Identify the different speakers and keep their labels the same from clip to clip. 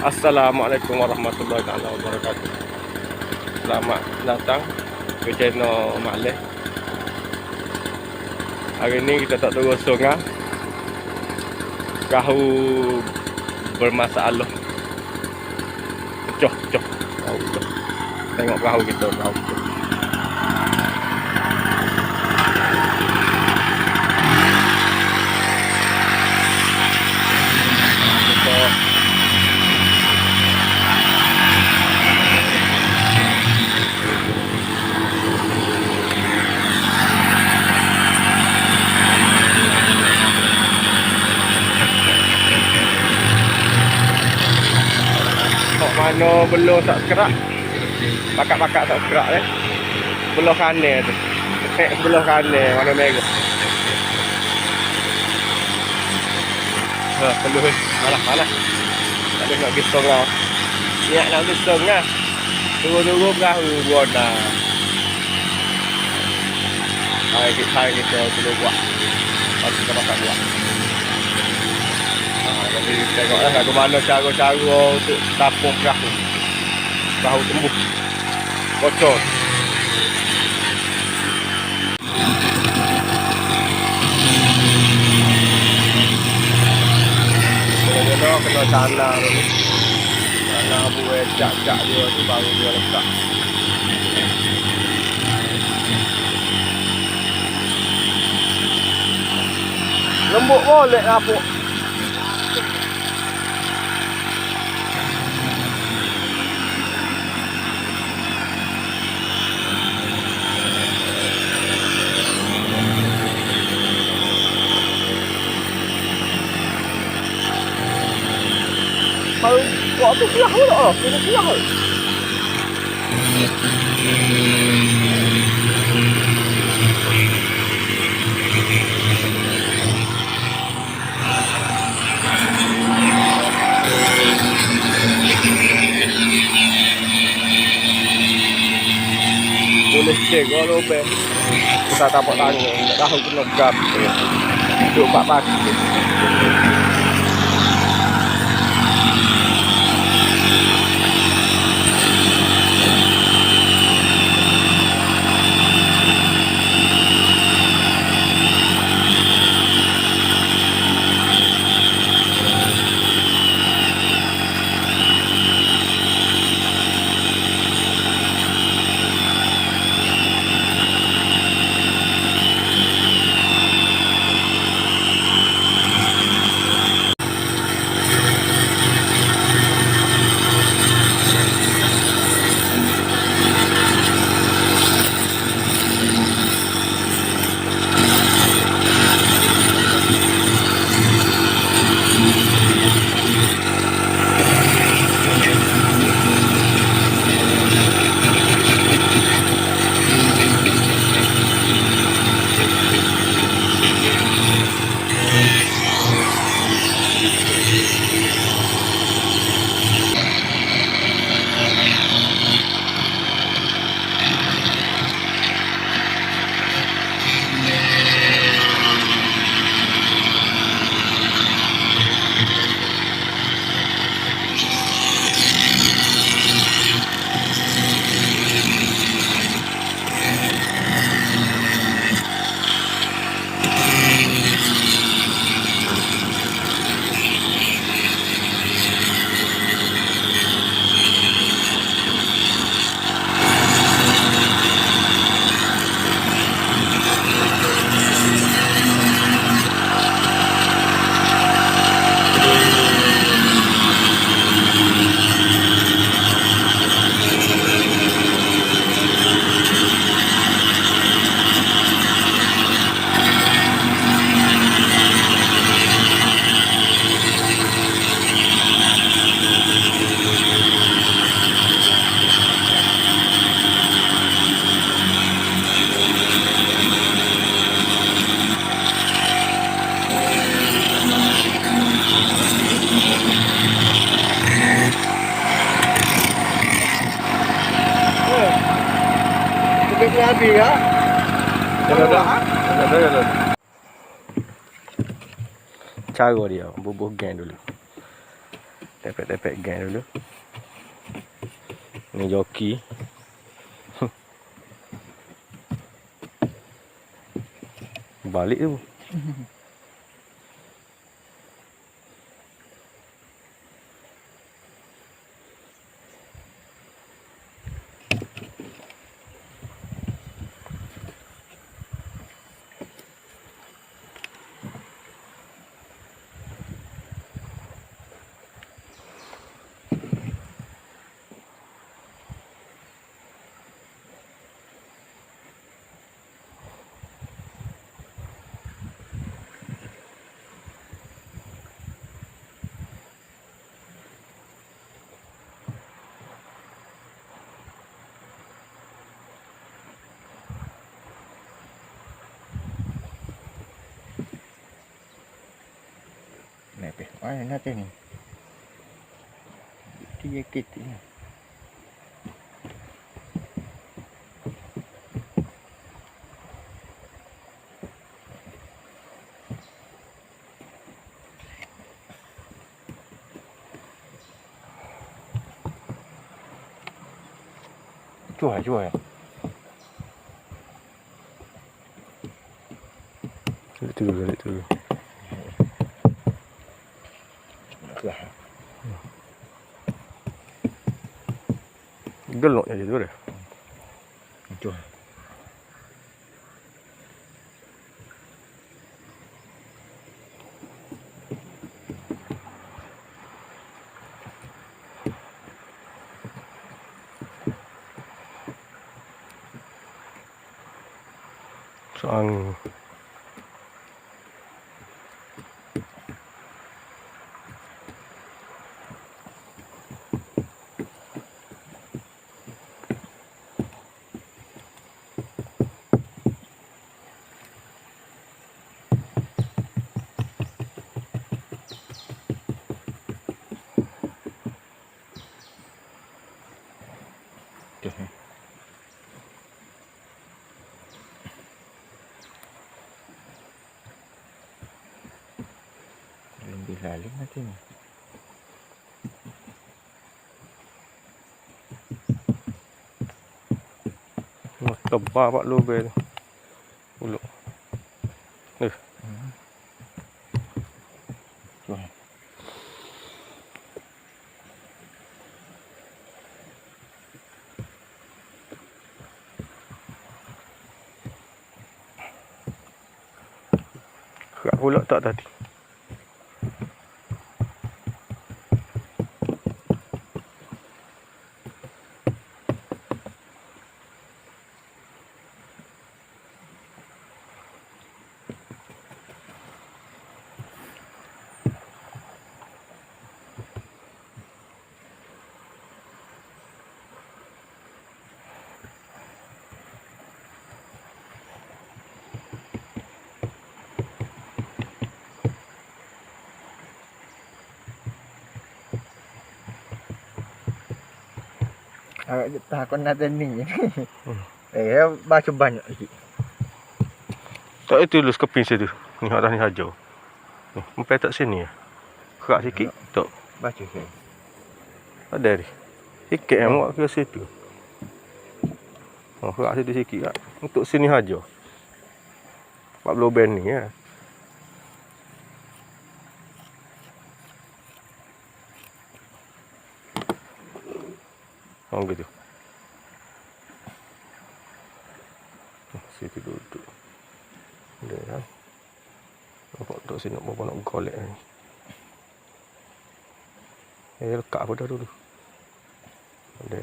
Speaker 1: Assalamualaikum warahmatullahi wabarakatuh. Selamat datang ke channel Mak Leh. Hari ni kita tak terus sungai. Perahu bermasalah. Pecah. Tengok perahu kita, perahu kita. Mana belum subscribe, pakak-pakak subscribe belah kanan tu, belah kanan mana merah. Perlu malah tak ada nak gisong lah, niat nak gisong lah, tunggu perahu buat dah. Hai kita perlu buat, harus kita pakak buat. Jadi tengoklah ke mana cara-cara untuk tapung perahu tembus bocor. Kena tanah dulu, tanah buat cak dia tu baru dia letak. Lembut boleh lapuk. Baru buat tu kelah pula lah. Kena kelah lah. Boleh cek kalau lebih. Kita dapat tanya. Tak tahu kena gam. Duduk 4 pagi. Habis ya. Dah. Cara dia bubuh gang dulu. Tepek-tepek gang dulu. Ni joki. Balik tu.
Speaker 2: Nepeh. Mana nanti ni? Dia kita ni. Cuai.
Speaker 1: Lihat dulu.
Speaker 2: Lah.
Speaker 1: Gelok je tu dah.
Speaker 2: Cuai.
Speaker 1: Soang.
Speaker 2: Cuai. Lebih lalim nanti ni.
Speaker 1: Tebal pak lubang tu. Uluk.
Speaker 2: Cuai.
Speaker 1: Kerak pula tak tadi.
Speaker 2: Takut nanti ni. Baca banyak lagi.
Speaker 1: Tak itu lulus keping situ. Ni atas ni hajau. Ni, sampai tak sini ya. Kerak sikit. Tak.
Speaker 2: Baca saya.
Speaker 1: Ada ni. Sikit yang muat ke situ. Oh, kerak situ sikit tak. Untuk sini hajau. 40 ben ni ya. Oh gitu. Situ duduk. Dia kan. Nampak duduk sini nak golek ni. Lekat apa dah dulu. Ada.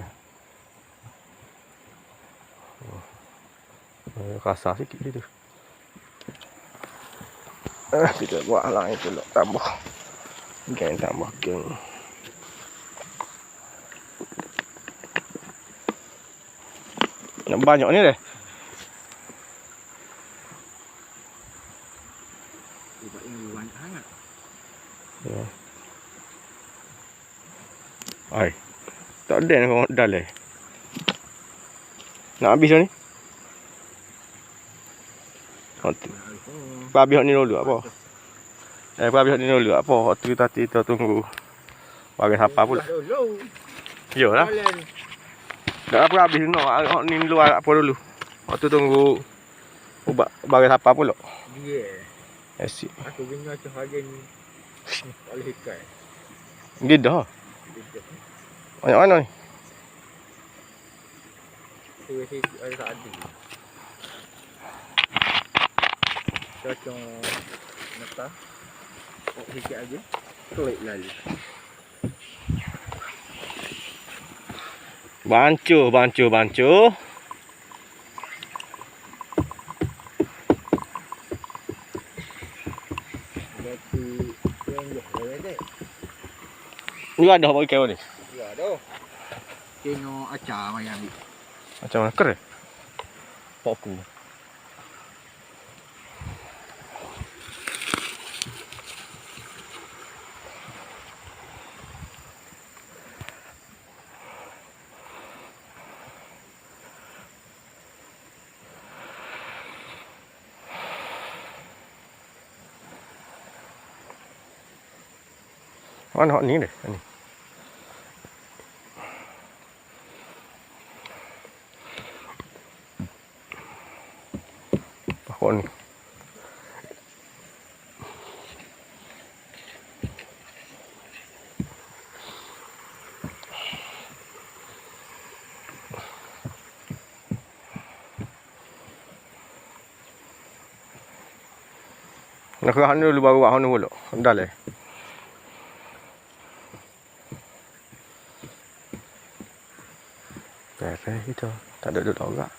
Speaker 1: Kasar sikit dia tu. Kita buat lah itu lah. Tambah. Tambah geng. Nak banyak ni deh.
Speaker 2: Buat ini banyak sangat.
Speaker 1: Ya. Ai. Tak ada nak modal eh. Nak habis dah ni? Habis ni dulu apa? Habis ni dulu apa? Waktu tadi kita tunggu Bagi siapa pula.
Speaker 2: Dulu.
Speaker 1: Iyalah.
Speaker 2: Jalan.
Speaker 1: Dah apa habis no. Ni luar apa dulu. Waktu tunggu bagi siapa pula.
Speaker 2: Dia.
Speaker 1: Asyik.
Speaker 2: Aku dengar tu hari ni. Oleh ikan.
Speaker 1: Dia dah. Banyak mana ni?
Speaker 2: Tu ada tak ada. Cocok. Napa? Oh, sikit aja. Klik lalu.
Speaker 1: Bancu.
Speaker 2: Batu yang dah.
Speaker 1: Ni ada bagi kau ni.
Speaker 2: Ya dah. Tengok acar mai ambil.
Speaker 1: Macam mana keren? Pokku. Mana hak ni deh? Ni. Hak ni. Nak kerah ni dulu baru buat ni pula. Dah leh. Peres kita. Tak ada duduk orang.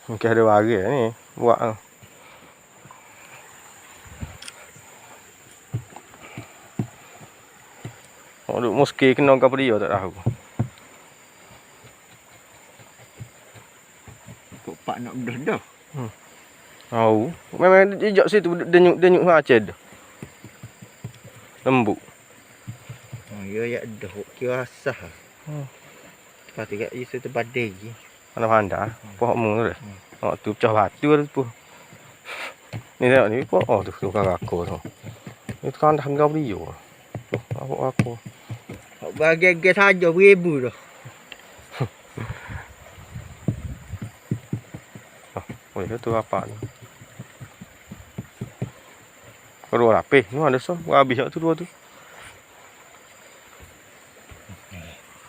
Speaker 1: Mungkin ada warga ni. Buat tu. Oh, duk muski kena ke apa dia tak tahu.
Speaker 2: Kok pak nak dah.
Speaker 1: Tahu. Memang jejak situ denyuk macam dah. Lembut.
Speaker 2: Oh, ya dah. Kira asah. Lepas tu kat isu tu badai je.
Speaker 1: Pandai-pandai. Pohonmu tu dah. Waktu pecah batu tu. Ni tengok ni. Oh tu. Tukang aku tu. Itu kan dah hanggap dia. Tu. Aku.
Speaker 2: Bahagian saja beribu dah.
Speaker 1: Oh itu apa ni? Kedua rapih. Ni ada so. Habis tu dua tu.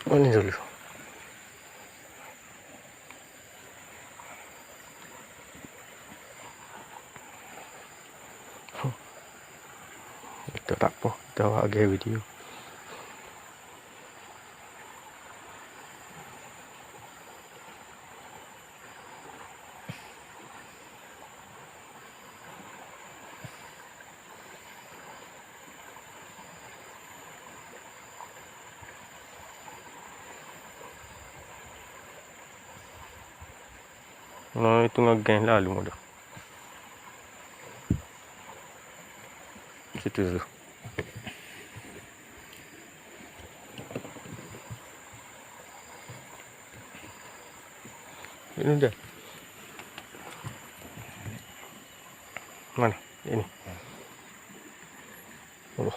Speaker 1: Oh ni dulu. Itu tak apa. Kita buat video. No, itu ngegeng lalu mudah. Situ tu. Ini dia. Mana? Ini. Oh.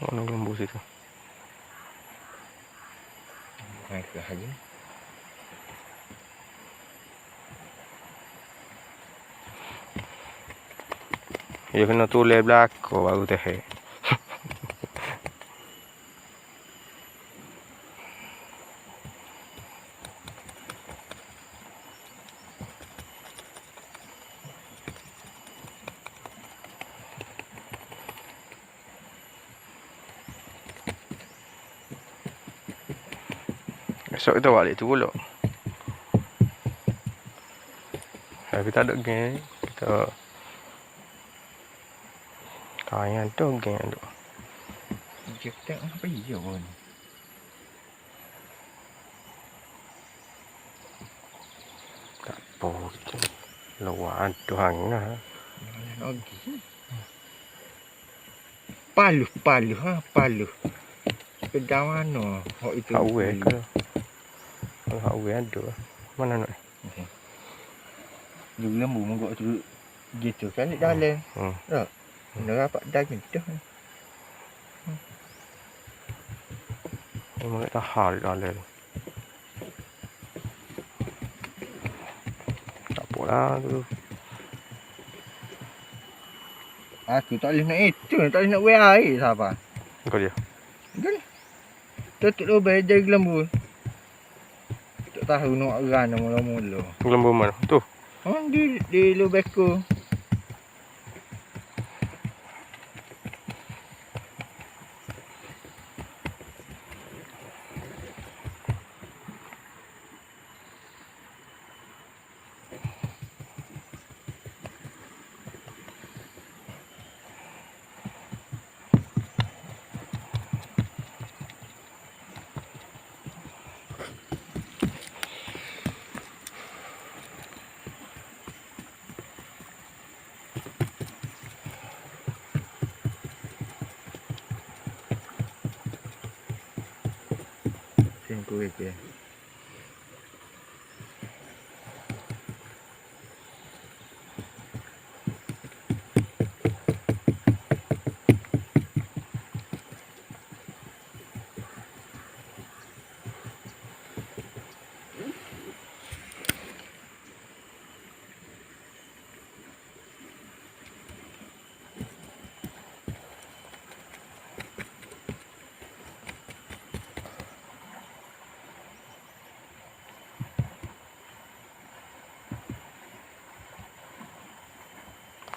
Speaker 1: Mana lembu situ?
Speaker 2: Naik ke lagi.
Speaker 1: Ya kena tulis belakang baru teh. Besok kita balik tu pula. Tapi tak ada geng. Kita kain ada geng tu.
Speaker 2: Jeptek apa iya pun.
Speaker 1: Tak apa kita. Luar tu hang lah.
Speaker 2: Okey. Paluh ha, paluh. Kedai mana? Hak itu.
Speaker 1: Hak we ke? Kalau hak we ada. Mana nak?
Speaker 2: Dulu lembu mogok tu gitu kan di dalam.
Speaker 1: Hmm.
Speaker 2: Tak. Nak rapat dah gitu.
Speaker 1: Memang tak hal di dalam. Tak apalah tu.
Speaker 2: Aku tak boleh nak itu, tak boleh nak wear air siapa.
Speaker 1: Kau dia.
Speaker 2: Kan? Tutup lubang jadi lembu. Tak tahu nak ran mula-mula.
Speaker 1: Lembu mana? Tu.
Speaker 2: Ha, di lubang aku. Sini ku je.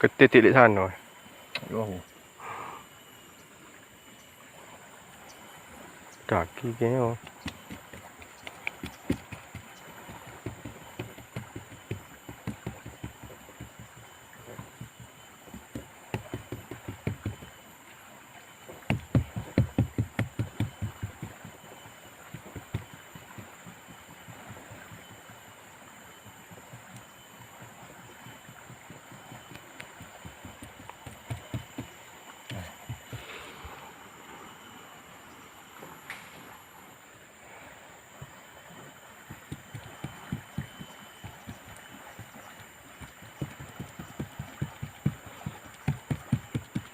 Speaker 1: Ketik di sana.
Speaker 2: Oh.
Speaker 1: Kaki kena.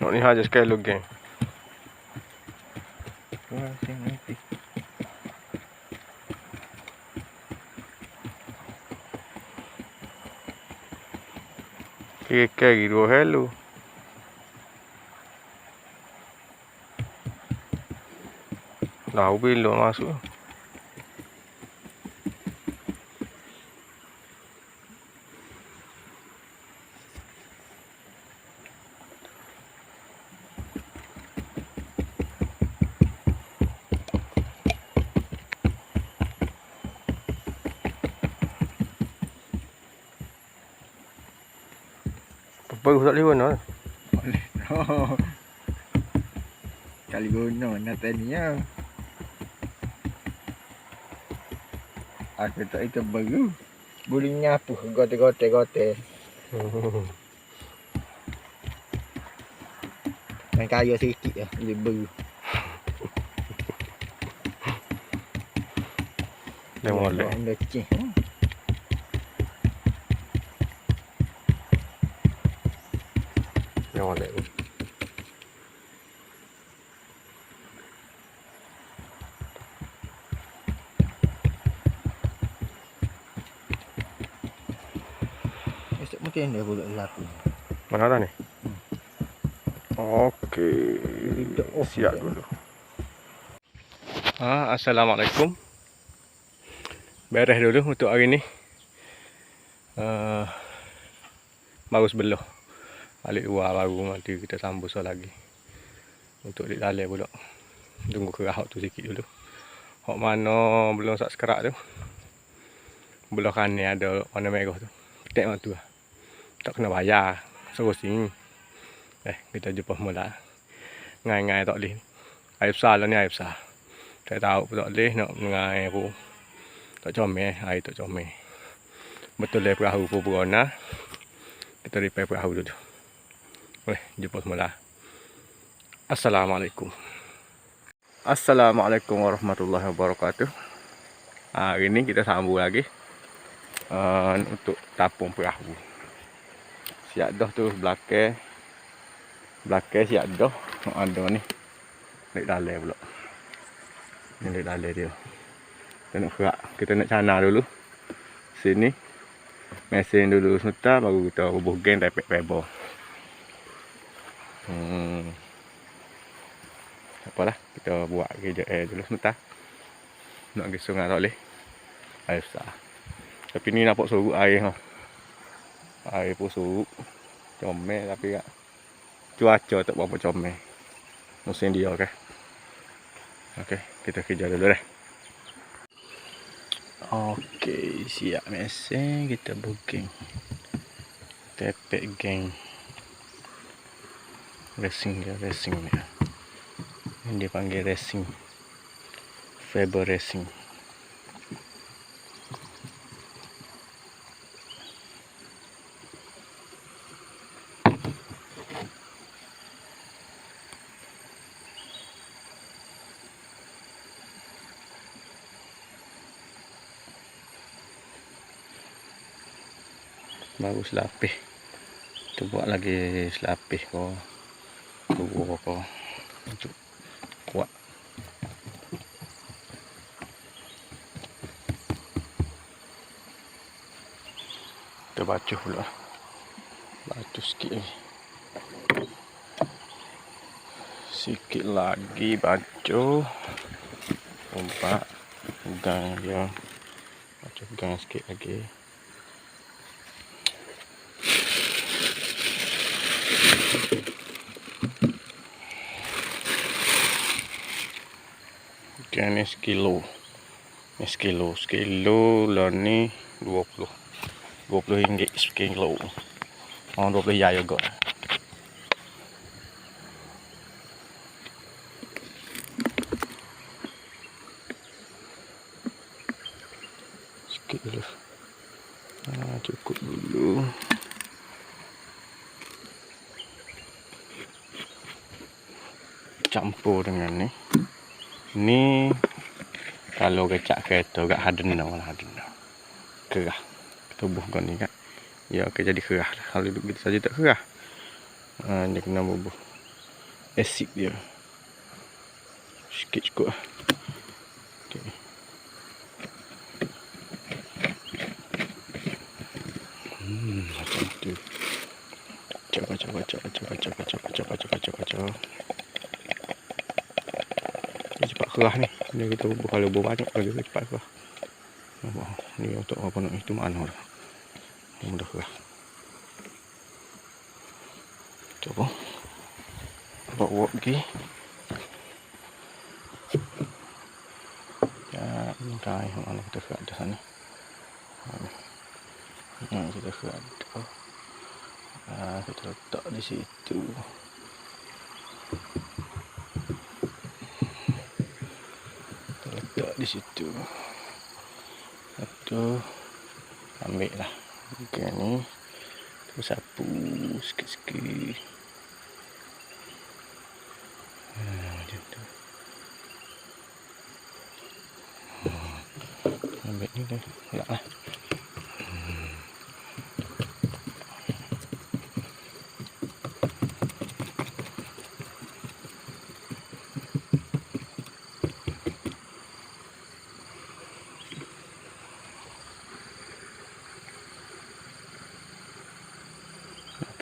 Speaker 1: Nak ni aja sekali lagi.
Speaker 2: Wah, sini nanti.
Speaker 1: Kaki dua hello. Tahu bila masuk. Bagus tak lewat nak.
Speaker 2: Boleh. Kali guna nak tanya. Aku tak itu baru. Boleh nyapu gote. Main kaya sikit lah. Dia baru.
Speaker 1: Dia molek.
Speaker 2: Dia cih.
Speaker 1: Dia molek.
Speaker 2: Esok mungkin dia boleh laku.
Speaker 1: Mana dah ni? Okey. Siap dulu. Assalamualaikum. Beres dulu untuk hari ni. Baru sebelah. Balik luar baru nanti kita sambung lagi. Untuk di dalam pula. Tunggu kerah tu sikit dulu. Hak mana belum subscribe tu. Belah kanan ada warna merah tu. Petik mak tu lah. Tak kena bayar. Serusing. Kita jumpa mula. Ngai-ngai tak boleh. Air besar lah ni, air besar. Saya tahu pun tak boleh nak ngai pun. Tak comel, air tak comel. Betul lah perahu pun berona. Kita repair perahu dulu. Weh, jumpa semula. Assalamualaikum. Assalamualaikum warahmatullahi wabarakatuh. Hari ini kita sambung lagi untuk tapung perahu. Siap dah tu belakang siap dah. Ada ni naik dalai pula. Ni naik dalai dia. Kita nak kerak, kita nak cana dulu. Sini mesin dulu sebentar, baru kita bubuh geng tepek pebble. Apalah, kita buat kerja air dulu sebentar. Nak pergi sungai tak boleh. Air besar. Tapi ni nampak surut air tau. Air pun surut. Comel tapi tak. Cuaca tak berapa comel. Musim dia okey. Okey, kita kerja dulu dah. Okey, siap mesin, kita booking. Tepek geng. Racing dia. Ini dia panggil racing. Faber racing. Baru selapih. Kita buat lagi selapih ko. Kubur ko. Untuk kuat. Kita bacuh pula. Bacuh sikit lagi. Sikit lagi bacuh. Umpak. Pegang dia. Bacuh pegang sikit lagi. Okay, ni sekilo. Sekilo lah ni 20 ringgit sekilo. Orang 20 ya juga. Sikit dulu. Cukup dulu. Campur dengan ni. Ni kalau kecak kereta gak hadena lah hadena. Kerah. Tubuh kau ni kan. Ya okey jadi kerah. Kalau duduk gitu saja tak kerah. Dia kena bubuh asid dia. Sikit cukup. Okey. Macam tu. Coba. Cepat kerah ni. Dia kita bubuh kalau bubuh banyak lagi cepat kerah. Ni untuk apa nak itu mana dah. Mudah kerah. Coba. Bawa pergi. Ya, ini kai mana kita kerah dah sana. Yang kita kerah dah. Kita letak di situ. Di situ. Satu ambil lah. Okey ni. Terus sapu sikit-sikit. Macam tu. Ambil ni dah. Lah.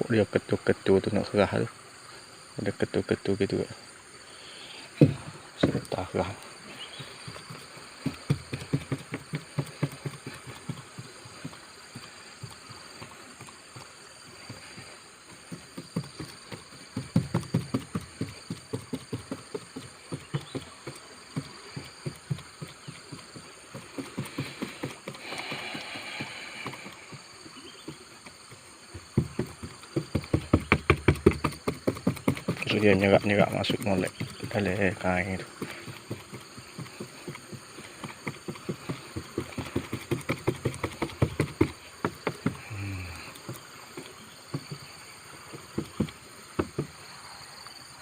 Speaker 1: Dia ketul-ketul tu nak kerah tu. Ada ketul-ketul gitu. Serta kerah. Terus dia nyerak-nyerak masuk molek dalam kain tu.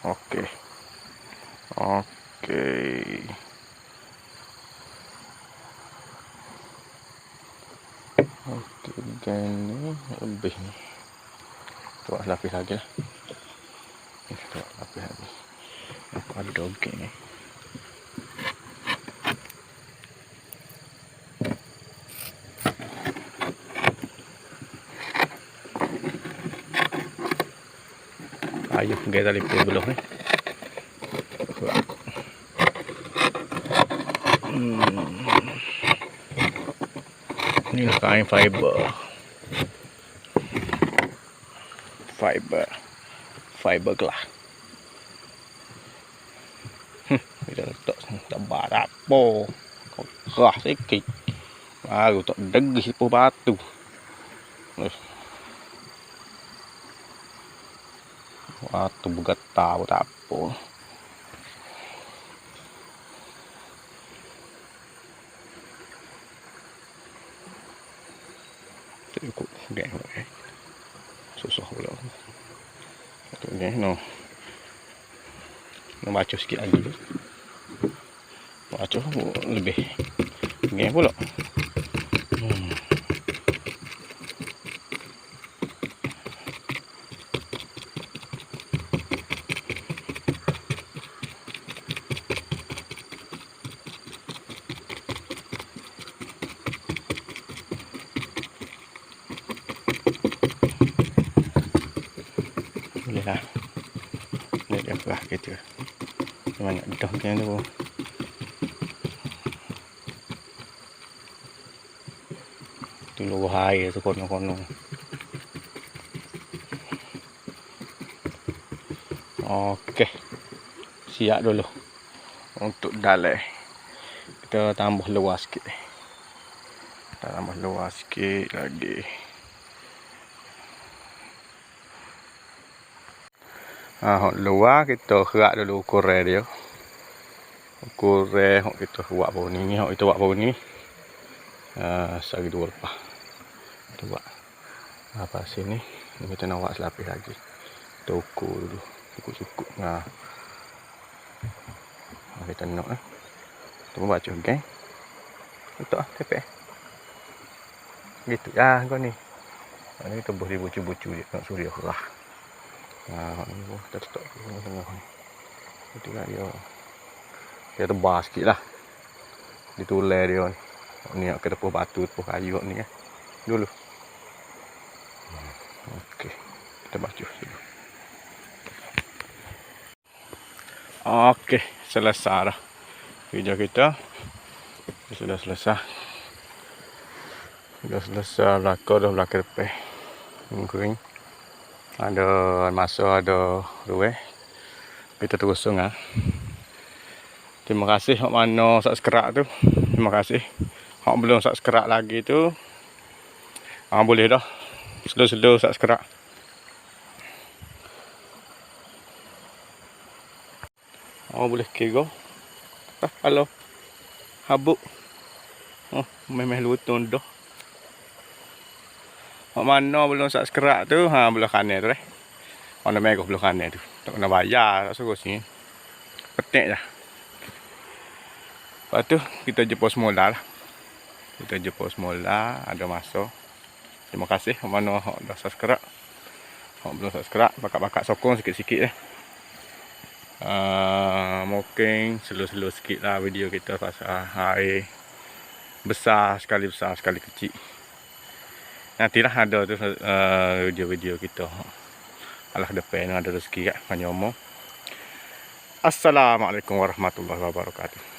Speaker 1: Oke. Oke. Oke, gini lebih nih. Coba lapis lagi lah. Coba lapis lagi. Aku ada doge nih. Ayo, kita lipis belum nih. Ini kain fiber. Fiber lah. Kita letak tempat apa? Wah, sikit. Baru tak degis pun batu. Batu bergetar tak apa. Cukup geng lah. Susah pula. Itu geng no. Nak baca sikit lagi. Baca lebih. Geng pula. Boleh lah. Ini dia kerah kita. Banyak dah macam tu. Tu luar air tu kono-kono. Okey. Siap dulu. Untuk dalai. Kita tambah luas sikit. Kita tambah luas sikit lagi. Luar kita kerak dulu ukuran dia. Ukuran kita buat bau ni. Kita buat bau ni. Sehari dua lepas. Kita buat. Apa sini. Ni kita nak buat selapis lagi. Kita ukur dulu. Cukup-cukup. Kita nak. Kita pun baca geng. Letak tepek. Gitu ya kau ni. Ini kita boleh bucu-bucu je. Nak suria kerah. Ini kita letak tengah-tengah ni. Itulah dia. Dia tebal sikit lah. Ditulai dia ni. Ni nak ke tepuh batu, tepuh kayu ni kan. Dulu. Okey. Kita baca dulu. Okey. Selesai dah. Video kita. Sudah selesai. Sudah selesai belakang dah belakang depan. Kering. Ada masa ada rueh. Kita terusung ah. Terima kasih hok mana subscribe tu. Terima kasih. Hok belum subscribe lagi tu. Boleh dah. Slow-slow subscribe. Boleh kira. Halo. Habuk. Memang lutun dah. Mana belum subscribe tu, belah kanan tu warna merah belah kanan tu. Tak kena bayar, tak suruh sini. Petik dah. Lepas tu, kita jumpa semula lah. Kita jumpa semula, ada masa. Terima kasih mana dah subscribe. Belum subscribe, bakat-bakat sokong sikit-sikit mungkin slow-slow sikit lah video kita pasal air besar sekali kecil. Nantilah ada tu video-video kita. Alah depan ada rezeki kat Panyomo. Assalamualaikum warahmatullahi wabarakatuh.